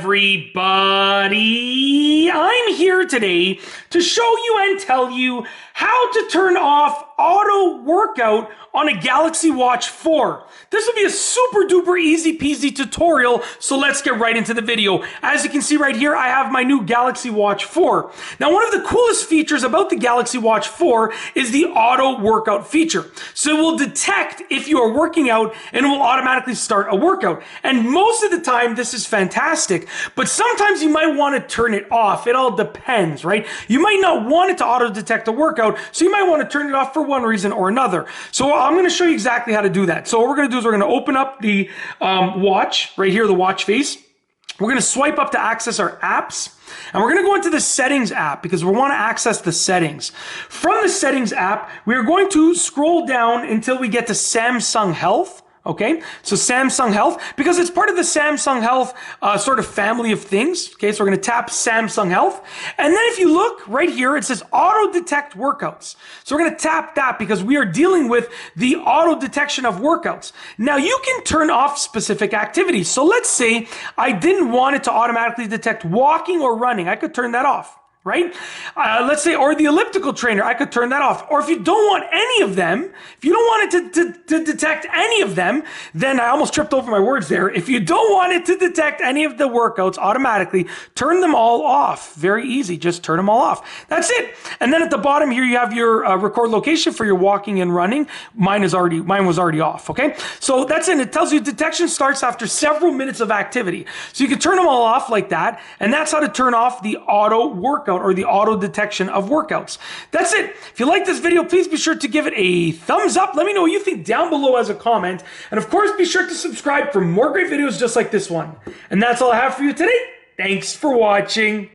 everybody! I'm here today to show you and tell you how to turn off auto workout on a Galaxy Watch 4. This will be a super duper easy peasy tutorial, so let's get right into the video. As you can see right here, I have my new Galaxy Watch 4. Now, one of the coolest features about the Galaxy Watch 4 is the auto workout feature. So it will detect if you are working out and it will automatically start a workout. And most of the time, this is fantastic, but sometimes you might want to turn it off. It all depends, right? You might not want it to auto detect a workout, so you might want to turn it off for one reason or another. So I'm going to show you exactly how to do that. So what we're going to do is we're going to open up the watch right here, the watch face. We're going to swipe up to access our apps, and we're going to go into the settings app because we want to access the settings. From the settings app, we are going to scroll down until we get to Samsung Health. Okay, so Samsung Health, because it's part of the Samsung Health sort of family of things. Okay, so we're going to tap Samsung Health. And then if you look right here, it says auto detect workouts. So we're going to tap that because we are dealing with the auto detection of workouts. Now you can turn off specific activities. So let's say I didn't want it to automatically detect walking or running. I could turn that off. Right? Let's say, or the elliptical trainer, I could turn that off. Or if you don't want any of them, if you don't want it to detect any of them, then I almost tripped over my words there. If you don't want it to detect any of the workouts automatically, turn them all off. Very easy. Just turn them all off. That's it. And then at the bottom here, you have your record location for your walking and running. Mine was already off. Okay. So that's it. It tells you detection starts after several minutes of activity. So you can turn them all off like that. And that's how to turn off the auto workout or the auto detection of workouts. That's it. If you like this video, please be sure to give it a thumbs up. Let me know what you think down below as a comment. And of course, be sure to subscribe for more great videos just like this one. And that's all I have for you today. Thanks for watching.